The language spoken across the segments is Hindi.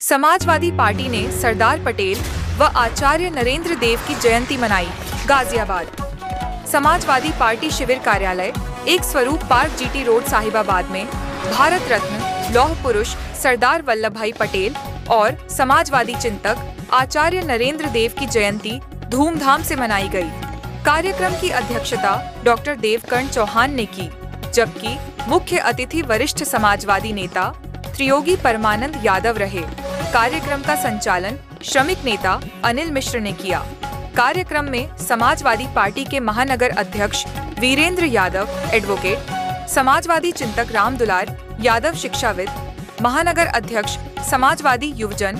समाजवादी पार्टी ने सरदार पटेल व आचार्य नरेंद्र देव की जयंती मनाई। गाजियाबाद समाजवादी पार्टी शिविर कार्यालय एक स्वरूप पार्क जीटी रोड साहिबाबाद में भारत रत्न लौह पुरुष सरदार वल्लभ भाई पटेल और समाजवादी चिंतक आचार्य नरेंद्र देव की जयंती धूमधाम से मनाई गई। कार्यक्रम की अध्यक्षता डॉक्टर देवकर्ण चौहान ने की, जबकि मुख्य अतिथि वरिष्ठ समाजवादी नेता त्रियोगी परमानंद यादव रहे। कार्यक्रम का संचालन श्रमिक नेता अनिल मिश्र ने किया। कार्यक्रम में समाजवादी पार्टी के महानगर अध्यक्ष वीरेंद्र यादव एडवोकेट, समाजवादी चिंतक राम दुलार यादव शिक्षाविद, महानगर अध्यक्ष समाजवादी युवजन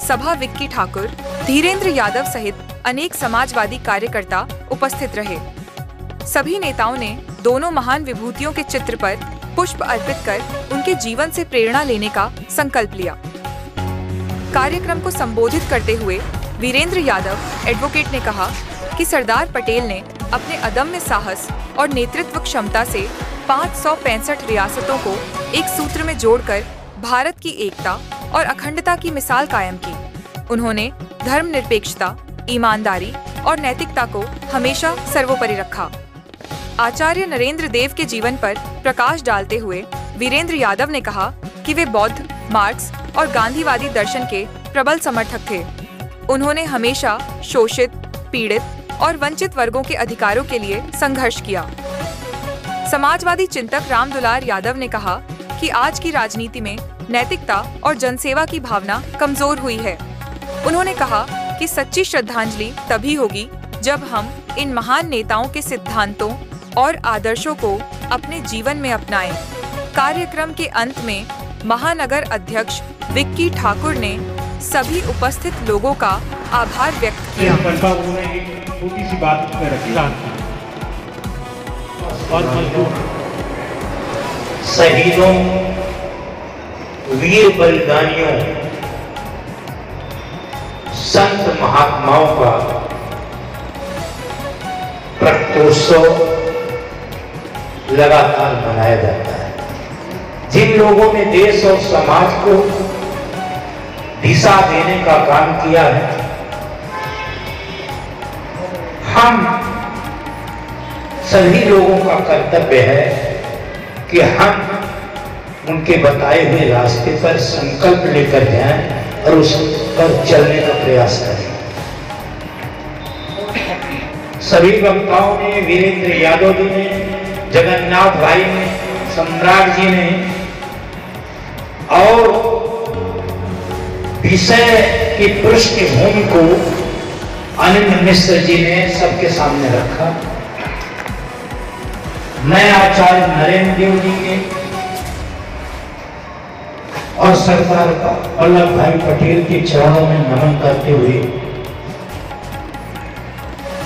सभा विक्की ठाकुर, धीरेन्द्र यादव सहित अनेक समाजवादी कार्यकर्ता उपस्थित रहे। सभी नेताओं ने दोनों महान विभूतियों के चित्र पर पुष्प अर्पित कर उनके जीवन से प्रेरणा लेने का संकल्प लिया। कार्यक्रम को संबोधित करते हुए वीरेंद्र यादव एडवोकेट ने कहा कि सरदार पटेल ने अपने अदम्य साहस और नेतृत्व क्षमता से 565 रियासतों को एक सूत्र में जोड़कर भारत की एकता और अखंडता की मिसाल कायम की। उन्होंने धर्मनिरपेक्षता, ईमानदारी और नैतिकता को हमेशा सर्वोपरि रखा। आचार्य नरेंद्र देव के जीवन पर प्रकाश डालते हुए वीरेंद्र यादव ने कहा कि वे बौद्ध, मार्क्स और गांधीवादी दर्शन के प्रबल समर्थक थे। उन्होंने हमेशा शोषित, पीड़ित और वंचित वर्गों के अधिकारों के लिए संघर्ष किया। समाजवादी चिंतक राम दुलार यादव ने कहा कि आज की राजनीति में नैतिकता और जनसेवा की भावना कमजोर हुई है। उन्होंने कहा कि सच्ची श्रद्धांजलि तभी होगी जब हम इन महान नेताओं के सिद्धांतों और आदर्शों को अपने जीवन में अपनाएं। कार्यक्रम के अंत में महानगर अध्यक्ष विक्की ठाकुर ने सभी उपस्थित लोगों का आभार व्यक्त किया। एक छोटी सी बात रखी और शहीदों, वीर बलिदानियों, संत महात्माओं का प्रकाशोत्सव लगातार मनाया जाता है। जिन लोगों ने देश और समाज को दिशा देने का काम किया है, हम सभी लोगों का कर्तव्य है कि हम उनके बताए हुए रास्ते पर संकल्प लेकर जाएं और उस पर चलने का प्रयास करें। सभी वक्ताओं ने, वीरेंद्र यादव जी ने, जगन्नाथ भाई ने, सम्राट जी ने और विषय की पृष्ठभूमि को अनिल मिश्र जी ने सबके सामने रखा। मैं आचार्य नरेंद्र देव जी के और सरदार वल्लभ भाई पटेल के चरणों में नमन करते हुए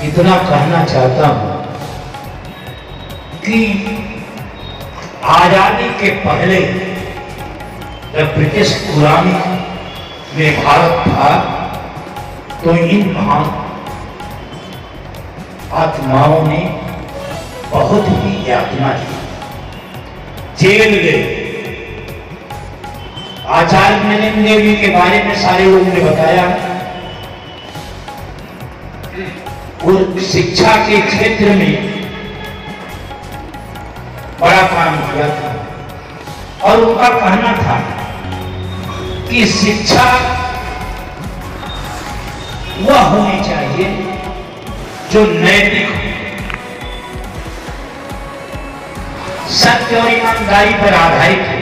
इतना कहना चाहता हूं कि आजादी के पहले जब ब्रिटिश गुलामी में भारत था तो इन महान आत्माओं ने बहुत ही यातना की, जेल गए। आचार्य नरेंद्र देव जी के बारे में सारे लोगों ने बताया और शिक्षा के क्षेत्र में बड़ा काम किया था और उनका कहना था कि शिक्षा वह होनी चाहिए जो नैतिक हो, सत्य और ईमानदारी पर आधारित है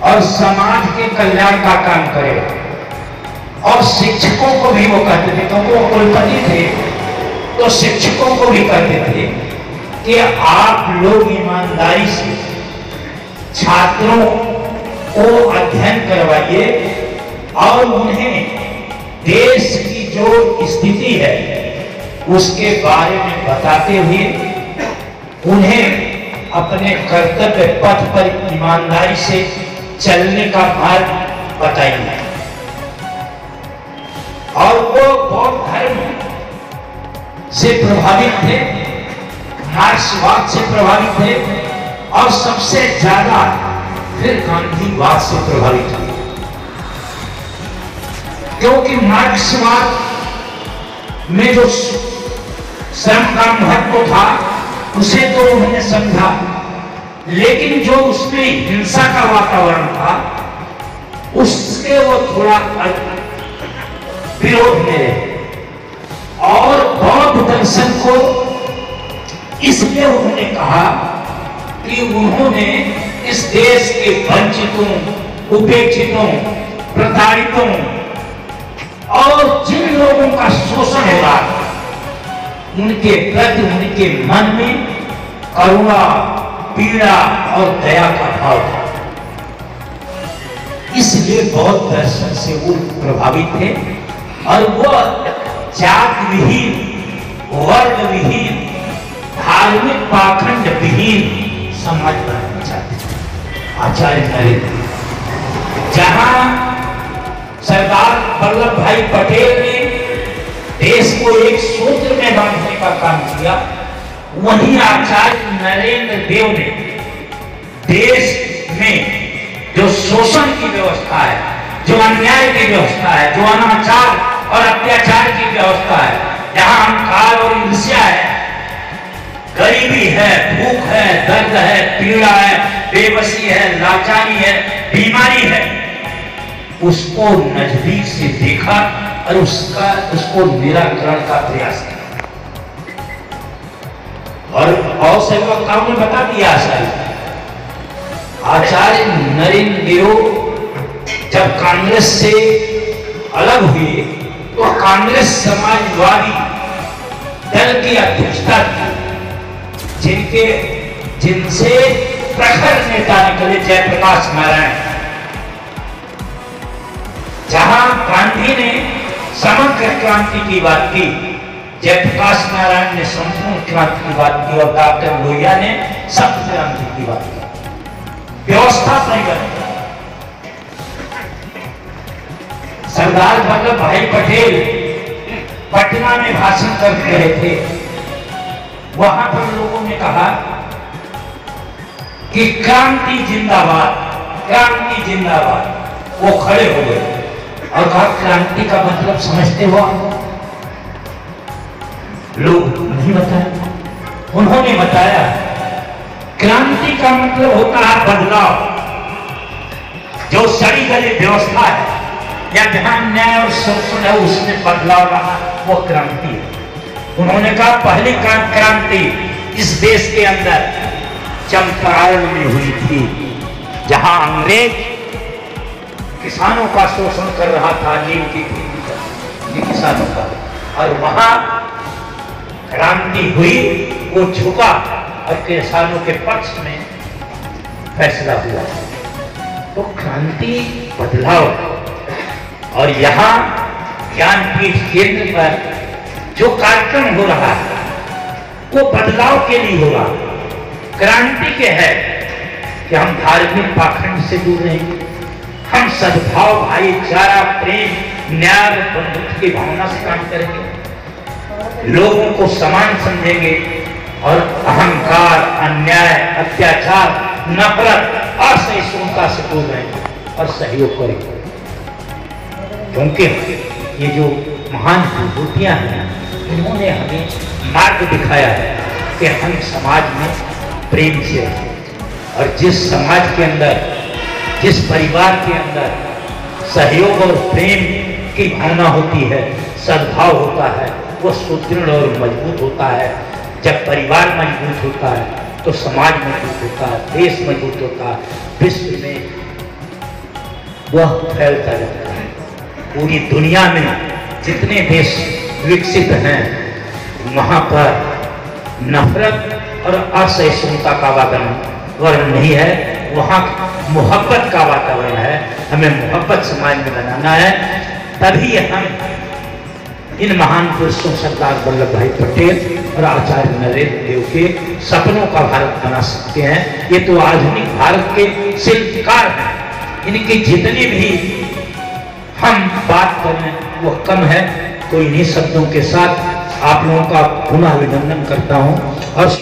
और समाज के कल्याण का काम करे। और शिक्षकों को भी वो कहते थे, क्योंकि वो कुलपति थे, तो शिक्षकों को भी कहते थे कि आप लोग ईमानदारी से छात्रों को अध्ययन करवाइए और उन्हें देश की जो स्थिति है उसके बारे में बताते हुए उन्हें अपने कर्तव्य पथ पर ईमानदारी से चलने का मार्ग बताइए। और वो बौद्ध धर्म से प्रभावित थे, मार्क्सवाद से प्रभावित थे और सबसे ज्यादा फिर गांधीवाद से प्रभावित हुए। क्योंकि मार्क्सवाद में जो श्रम का महत्व था उसे तो उन्होंने समझा, लेकिन जो उसमें हिंसा का वातावरण था उसके वो थोड़ा विरोध में रहे। और बौद्ध दर्शन को इसलिए उन्होंने कहा कि उन्होंने इस देश के वंचितों, उपेक्षितों, प्रताड़ितों और जिन लोगों का शोषण हो रहा था उनके प्रति उनके मन में करुणा, पीड़ा और दया का भाव था। इसलिए बौद्ध दर्शन से वो प्रभावित थे और वो जात विहीन, वर्ग विहीन, धार्मिक पाखंड विहीन समाज बनाना चाहते थे। आचार्य नरेंद्र, जहां सरदार वल्लभ भाई पटेल ने देश को एक सूत्र में बांधने का काम किया, वहीं आचार्य नरेंद्र देव ने देश में जो शोषण की व्यवस्था है, जो अन्याय की व्यवस्था है, जो अनाचार और अत्याचार की व्यवस्था है, जहां अहंकार और ईर्ष्या है, गरीबी है, भूख है, दर्द है, पीड़ा है, बेबसी है, लाचारी है, बीमारी है, उसको नजदीक से देखा और उसको निराकरण का प्रयास किया। और सभी वक्ताओं ने बता दिया आचार्य नरेंद्र देव जब कांग्रेस से अलग हुए तो कांग्रेस समाजवादी दल की अध्यक्षता की, जिनसे प्रखर नेता निकले जयप्रकाश नारायण। जहां गांधी ने समग्र क्रांति की बात की, जयप्रकाश नारायण ने संपूर्ण क्रांति की बात की और डॉक्टर लोहिया ने सख्त क्रांति की बात की। व्यवस्था परिवर्तन। सरदार वल्लभ भाई पटेल पटना में भाषण कर रहे थे, वहां पर लोगों ने कहा कि क्रांति जिंदाबाद, क्रांति जिंदाबाद। वो खड़े हो गए और कहा क्रांति का मतलब समझते हो? लोग नहीं बताया, उन्होंने बताया क्रांति का मतलब होता है बदलाव। जो सड़ी गली व्यवस्था है या जहां न्याय और शोषण है उसमें बदलाव लाना, वो क्रांति है। उन्होंने कहा पहली क्रांति इस देश के अंदर चंपारण में हुई थी, जहां अंग्रेज किसानों का शोषण कर रहा था, नील की खेती कर किसानों का, और वहां क्रांति हुई, वो झुका और किसानों के पक्ष में फैसला हुआ। तो क्रांति बदलाव। और यहाँ ज्ञानपीठ केंद्र पर जो कार्यक्रम हो रहा है वो बदलाव के लिए हो रहा, क्रांति के है कि हम धार्मिक पाखंड से दूर रहेंगे, हम सद्भाव, भाईचारा, प्रेम, न्याय, बंधुत्व की भावना से काम करेंगे, लोगों को समान समझेंगे और अहंकार, अन्याय, अत्याचार, नफरत, असहिष्णुता से दूर रहेंगे और सहयोग करेंगे। क्योंकि ये जो महान विभूतियां हैं इन्होंने हमें मार्ग दिखाया है कि हम समाज में प्रेम से रहें, और जिस समाज के अंदर, जिस परिवार के अंदर सहयोग और प्रेम की भावना होती है, सद्भाव होता है, वो सुदृढ़ और मजबूत होता है। जब परिवार मजबूत होता है तो समाज मजबूत होता है, देश मजबूत होता है, विश्व में वह फैलता रहता है। पूरी दुनिया में जितने देश विकसित हैं वहां पर नफरत और असहिष्णुता का वातावरण नहीं है, वहां मोहब्बत का वातावरण है। हमें मोहब्बत समाज में बनाना है, तभी हम इन महान पुरुषों सरदार वल्लभ भाई पटेल और आचार्य नरेंद्र देव के सपनों का भारत बना सकते हैं। ये तो आधुनिक भारत के शिल्पकार हैं, इनके जितने भी हम बात करें वो कम है। तो इन्हीं शब्दों के साथ आप लोगों का पुनः अभिनंदन करता हूं और